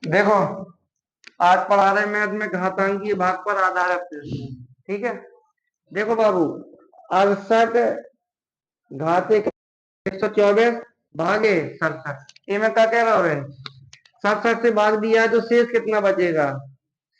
देखो, आज पढ़ा रहे मैथ में घातांकीय भाग पर आधारित प्रश्न। ठीक है, देखो बाबू, 68 घाते 124 भागे 67, ये मैं क्या कह रहा हूँ? 67 से भाग दिया है तो शेष कितना बचेगा?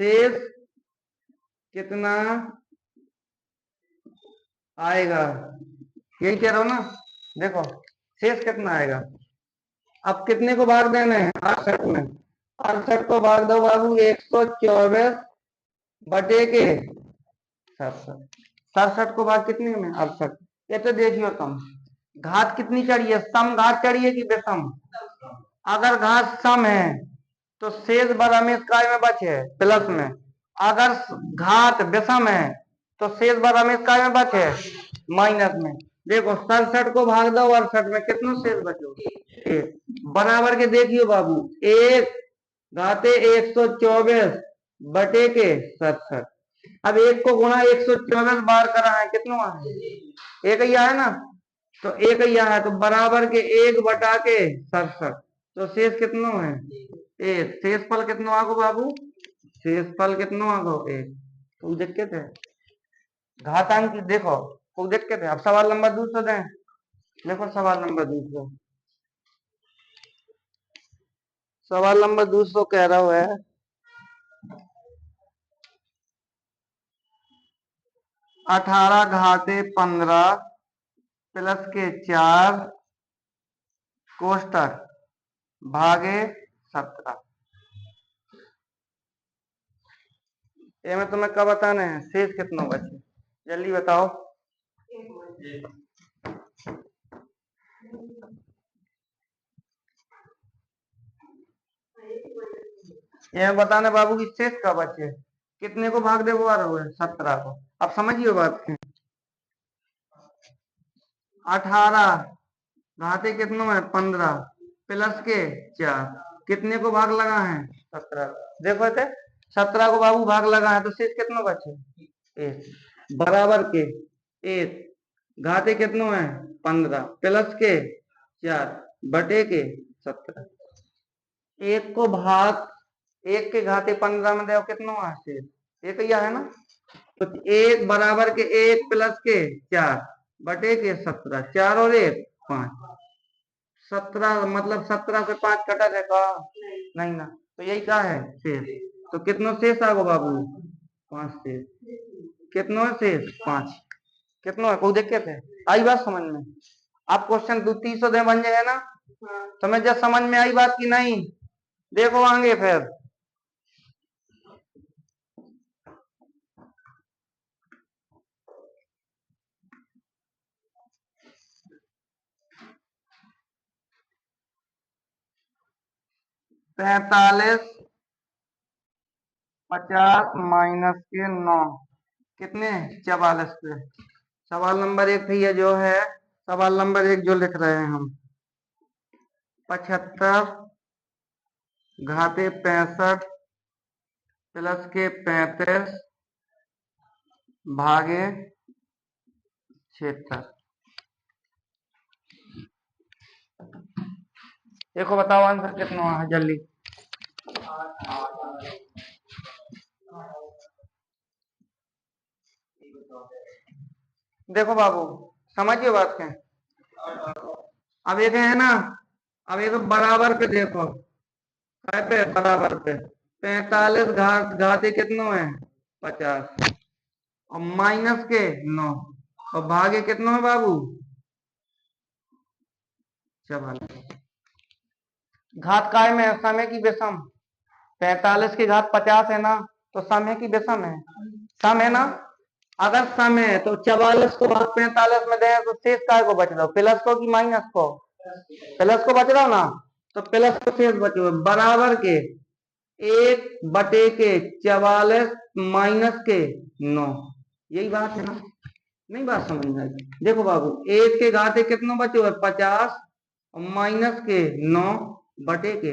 शेष कितना आएगा, यही कह रहा हूँ ना। देखो, शेष कितना आएगा। अब कितने को भाग देना है? 68 में। 68 को भाग दो बाबू 124 बटे के 67। 67 को भाग कितने में? 68। ये तो देखियो तुम, घात कितनी चढ़ी है? सम घात चढ़ी है कि विषम? अगर घात सम है तो शेष बड़ा में काय में बचे प्लस में। अगर घात विषम है तो शेष बड़ा में काय में बचे माइनस में। देखो, 67 को भाग दो 68 में, कितना शेष बचो? एक। बराबर के देखियो बाबू, एक घाते 124 बटे के 67। अब एक को गुणा 124 बार करा है, कितना है? एक ही है ना, तो एक ही है, तो बराबर के एक बटा के 67। तो शेष कितना है? एक। शेष फल कितना आगो बाबू? शेष फल कितना आगो? एक। तो दिक्कत है घातांक, देखो को दिक्कत है। अब सवाल नंबर दूसरा दें। देखो सवाल नंबर दूसरा, सवाल नंबर दूसरा कह रहा है 18 घाते 15 प्लस के 4 कोष्टक भागे 17। ये में तुम्हें कब बताना है शेष कितना बचे? जल्दी बताओ। ये बताना बाबू की शेष कब बचे। कितने को भाग दे आ रहा है? 17 को। अब समझिए बात है। 18 घाते कितना है? 15 प्लस के 4, कितने को भाग लगा है? 17। देखो थे, 17 को बाबू भाग लगा है तो शेष कितना बचे? एक। बराबर के एक घाते कितना है? 15 प्लस के 4 बटे के 17। एक को भाग एक के घाते 15 में देखो कितना है शेष? एक ही है ना, तो एक बराबर के एक प्लस के 4 बटे के 17। 4 और 1 5। 17 मतलब 17 से 5 कटा देखा नहीं ना, तो यही क्या है? शेष। तो कितना शेष आगो बाबू? 5 शेष। कितना शेष? 5। कितना है? कोई दिक्कत है? आई बात समझ में? आप क्वेश्चन 2-3 दे बन जाए ना, तुम्हें जब समझ में आई बात की नहीं, देखो आगे फिर। पैतालीस 50 माइनस के 9 कितने? 44 पे। सवाल नंबर 1 है जो है, सवाल नंबर 1 जो लिख रहे हैं हम, 75 घाते 65 प्लस के 35 भागे 76। देखो बताओ आंसर कितना है जल्दी। देखो बाबू, समझिए बात के। अब एक है ना, अब एक बराबर पे देखो, पे बराबर पे 45 घाते कितना है? 50 और माइनस के 9 और भागे कितना है बाबू? 44। घात काय में है? समय की विषम। 45 की घात 50 है ना, तो समय की विषम है। सम है ना, अगर सम है तो 44 को भाग 45 में दे तो शेष काय को बच रहा हो? प्लस को कि माइनस को? प्लस को बच रहा हो ना, तो प्लस को शेष बचे बराबर के 1 बटे के 44 माइनस के 9। यही बात है ना? नहीं बात समझ में आई? देखो बाबू, 1 के घाते कितना बचे हुए? 50 और माइनस के 9 बटे के,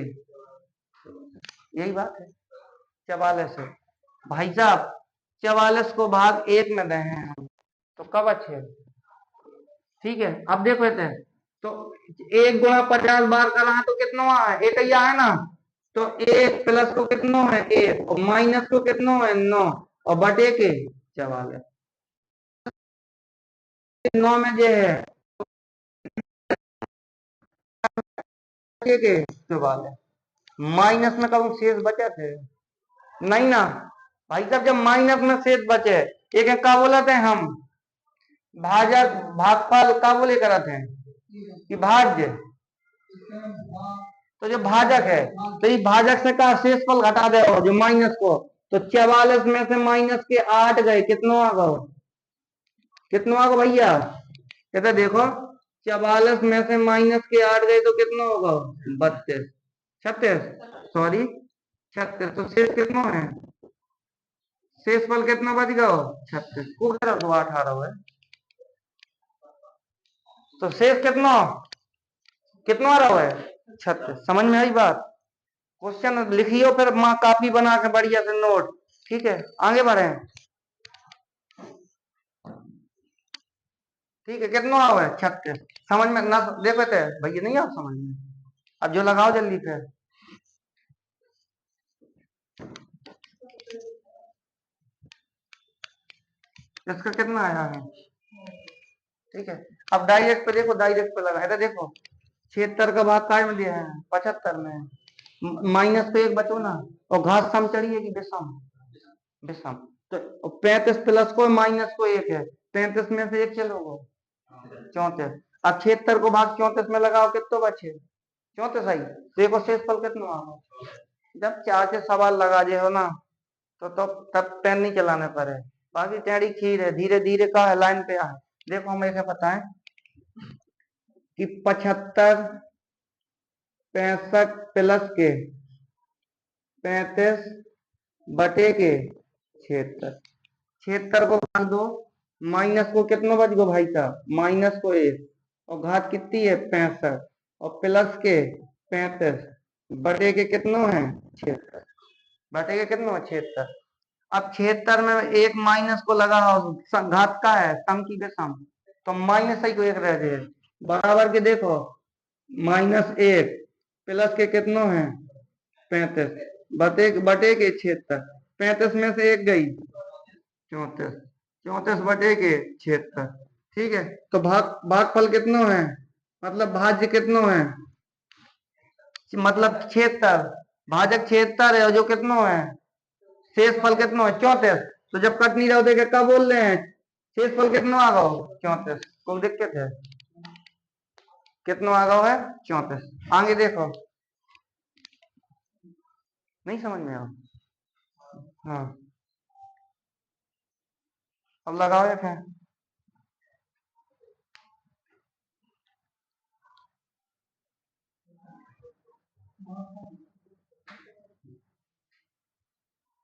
यही बात है। 44 है भाई साहब, 44 को भाग 1 में दे हैं हम, तो कब अच्छे? ठीक है, अब देखो थे तो 1 गुणा 50 बार करा है तो कितना है? एक ही है ना, तो एक प्लस को कितना है 1 और माइनस को कितना है 9 और बटे के 44। 9 में जो है के 44 माइनस में कब शेष बचे थे नहीं ना भाई साहब, जब माइनस में शेष बचे एक क्या बोला थे हम भाजक भागफल का बोले करते हैं कि भाज्य, तो जो भाजक है तो ये भाजक से का शेषफल घटा दे जो माइनस को, तो 44 में से माइनस के 8 गए कितना आ गए कितना आ गए भैया कहते देखो 44 में से माइनस के 8 गए तो कितना होगा 32 36 सॉरी 36 तो शेष कितना है शेषफल कितना बच गया 36 को 18 है तो शेष कितना कितना आ रहा है 36। समझ में आई बात क्वेश्चन लिखियो फिर माँ कापी बना के बढ़िया से नोट ठीक है आगे बढ़े ठीक है कितना हुआ है 36 समझ में ना देखो थे भैया नहीं आप समझ में अब जो लगाओ जल्दी फिर इसका कितना आया है ठीक है अब डायरेक्ट पे देखो डायरेक्ट पे लगा देखो 76 का भाग काय में दिया है 75 में माइनस तो एक बचो ना और घात सम चढ़ी है कि विषम विषम तो 35 प्लस को माइनस को एक है 35 में से एक चलोगे 34 अब 76 को भाग 34 में लगाओ कितना बचे 34 आई देखो शेषफल कितना होगा जब 4 से सवाल लगा जे हो ना तो तब पेन नहीं चलाने पड़े बाकी टेढ़ी खीर है धीरे धीरे का है लाइन पे आए देखो हमें क्या पता है कि 75 65 प्लस के 35 बटे के 76 76 को भाग दो माइनस को कितना बच गो भाई साहब माइनस को 1 और घात कितनी है 65 और प्लस के 35 बटे के कितना है 76 बटे के कितना है 76 अब 76 में एक माइनस को लगा घात का है सम की सम तो माइनस ही को एक रह जाए बराबर के देखो -1 प्लस के कितना है 35 बटे के 76 35 में से एक गई 34 34 बटे के 76 ठीक है तो भागफल कितना है मतलब भाज्य कितना है मतलब 76 भाजक 76 है और जो कितना है शेष फल कितना है 34 तो जब कट नहीं रहो देखे क्या बोल रहे हैं शेष फल कितना आ गया 34 कोई दिक्कत है कितना आ गया है 34 आगे देखो नहीं समझ में आओ हाँ अब लगाओ एक है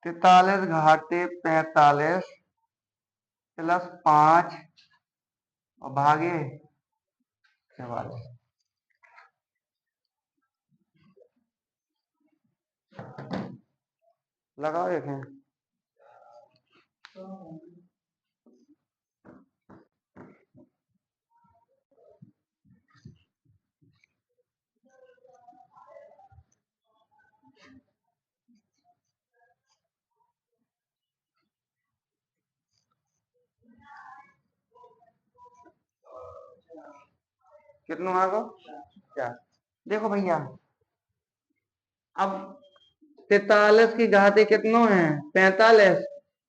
तैतालीस घाटे 45 प्लस 5 और भागे 44 लगाओ एक है कितना आ गया क्या देखो भैया अब 43 की घाते कितना है 45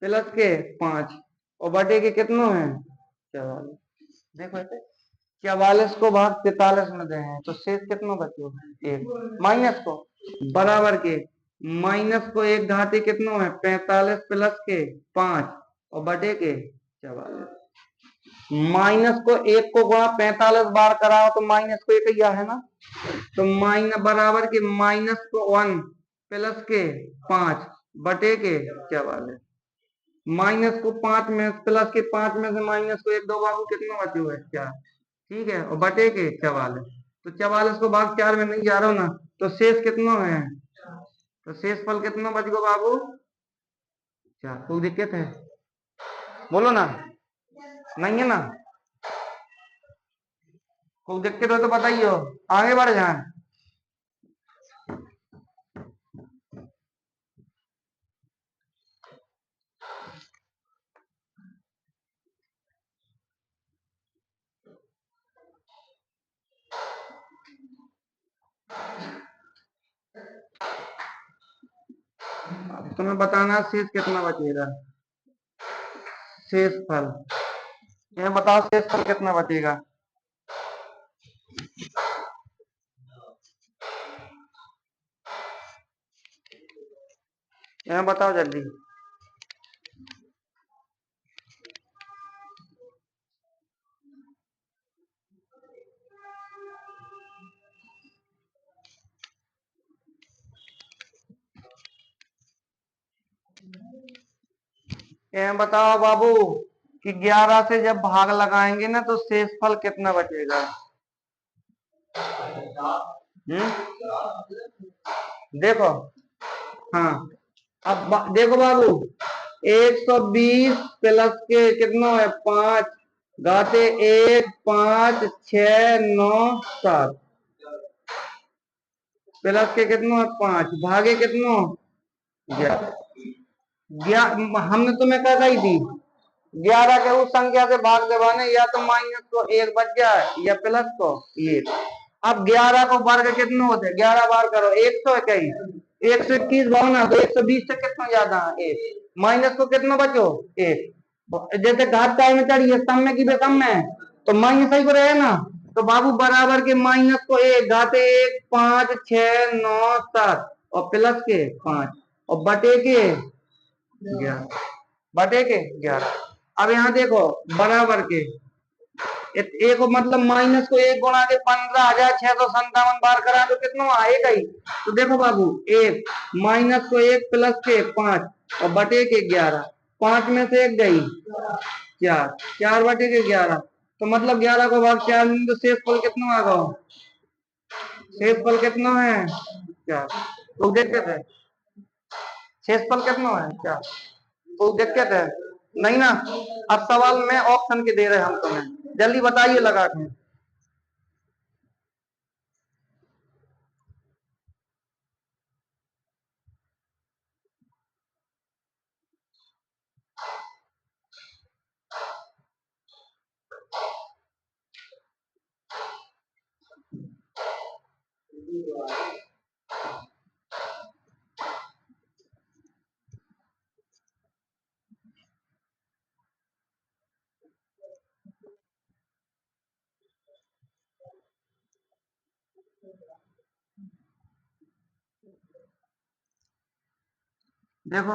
प्लस के 5 और बटे के कितना है 44 देखो ऐसे 44 को भाग 43 में दे हैं तो शेष कितना बचे एक माइनस को बराबर के माइनस को एक घाते कितना है 45 प्लस के 5 और बटे के 44 माइनस को एक को गुणा 45 बार कराओ तो माइनस को एक ही है ना तो माइनस बराबर के माइनस को 1 प्लस के 5 बटे के 44 माइनस को 5 में प्लस के 5 में से माइनस को एक दो बाबू कितना बचे हुए 4 ठीक है और बटे के 44 तो 44 को भाग 4 में नहीं जा रहा हूं ना तो शेष कितना है तो शेष फल कितना बच गो बाबू 4 कोई दिक्कत है बोलो ना नहीं है ना कोई दिक्कत हो तो बताइए आगे बढ़ जाए अब तुम्हें बताना शेष कितना बचेगा। शेष फल, ये बताओ शेष फल कितना बचेगा। ये बताओ जल्दी। ये बताओ बाबू कि 11 से जब भाग लगाएंगे ना तो शेष फल कितना बचेगा। देखो, हाँ, अब देखो बाबू, 120 प्लस के कितना है 5, गाते 1 5 6 9 7 प्लस के कितना 5 भागे कितना 11। हमने तुम्हें क्या कही थी, 11 के उस संख्या से भाग देवाने, या तो माइनस को 1 बच जाए या प्लस को 1। अब 11 को वर्ग कितने होते हैं, 11 बार करो 121, 121 भावना तो 120 से कितना ज्यादा है 1, माइनस को कितना बचो 1। जैसे घात काय में चढ़ी है सम में की बेसम में, तो माइनस ही को रहे ना, तो बाबू बराबर के माइनस को 1 घाते 1 5 6 9 7 और प्लस के 5 और बटे के 11, बटे के 11। अब यहाँ देखो बराबर के एक मतलब माइनस को 1 गुणा के 15,657 बार करा तो कितना आएगा ही। तो देखो बाबू 1 माइनस को 1 प्लस के 5 और बटे के 11, 5 में से 1 गई 4, 4 बटे के 11, तो मतलब 11 को भाग 4 में तो शेष फल कितना आ गया, शेष फल कितना है 4। तो देखते थे शेष फल कितना है 4, तो देखते थे नहीं ना। अब सवाल में ऑप्शन के दे रहे हम तुम्हें, जल्दी बताइए लगा के। देखो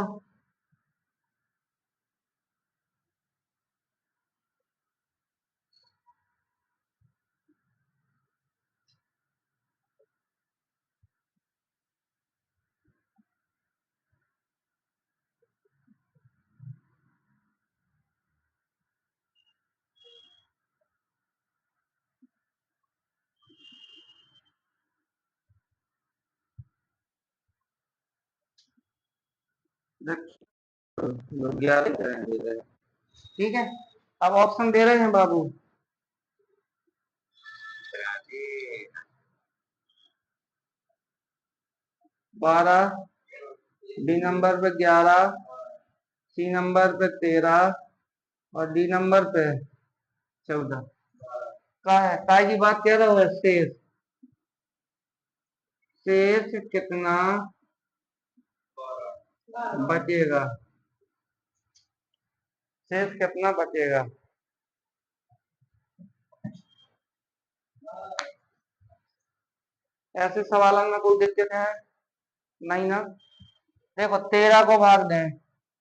लोग 11 दे रहे हैं, ठीक है। अब ऑप्शन दे रहे हैं बाबू, 12, बी नंबर पे 11, सी नंबर पे 13 और डी नंबर पे 14। का है काय की बात कह रहा हूँ, शेष, शेष कितना बचेगा, शेष कितना बचेगा। ऐसे सवालों में कोई दिक्कत है नहीं ना। देखो 13 को भाग दें,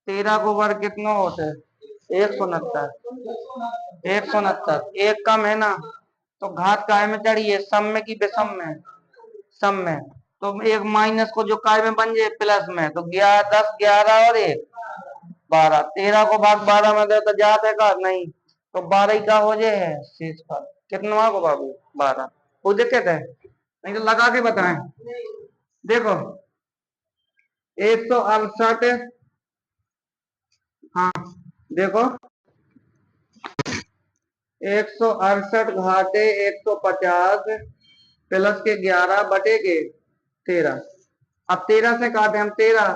13 को वर्ग कितना होता है 169, 169 एक कम है ना, तो घात काय में चढ़ी है सम में की विषम में, सम में, तो एक माइनस को जो काय में बन जाए प्लस में, तो 11 10 11 और 1 12, 13 को भाग 12 में दे तो जाते है का नहीं, तो 12 ही का हो जाए है शेष फल कितना को बाबू 12। वो दिक्कत है नहीं तो लगा के बताएं। देखो 168, हाँ देखो 168 घाटे 150 प्लस के 11 बटे के 13। अब 13 से काटे हम 13,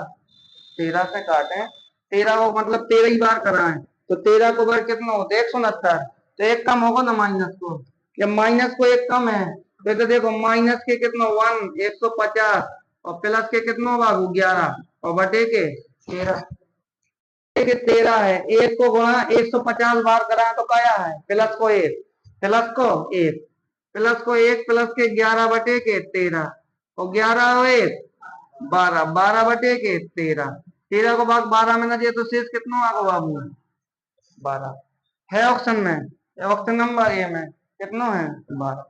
13 से काटे 13 को मतलब 13 ही बार कराएं, तो 13 को बार कितना होता है 169, तो एक कम होगा ना माइनस को, या माइनस को एक कम है, तो देखो माइनस के कितना 1 150 और प्लस के कितना बाबू 11 और बटे के 13 के 13 है। एक को गुणा 150 बार करा तो क्या है, प्लस को 1 प्लस को 1 प्लस को 1 प्लस के 11 बटे के 13 और 11 और 1 12 12 बटे के 13 13 को भाग 12 में ना दिया तो शेष कितना आगो बाबू 12 है ऑप्शन में, ऑप्शन नंबर ए में कितना है 12।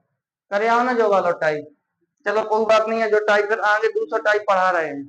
करे आओ ना जो वाला टाइप। चलो कोई बात नहीं है, जो टाइप फिर आगे दूसरा टाइप पढ़ा रहे हैं।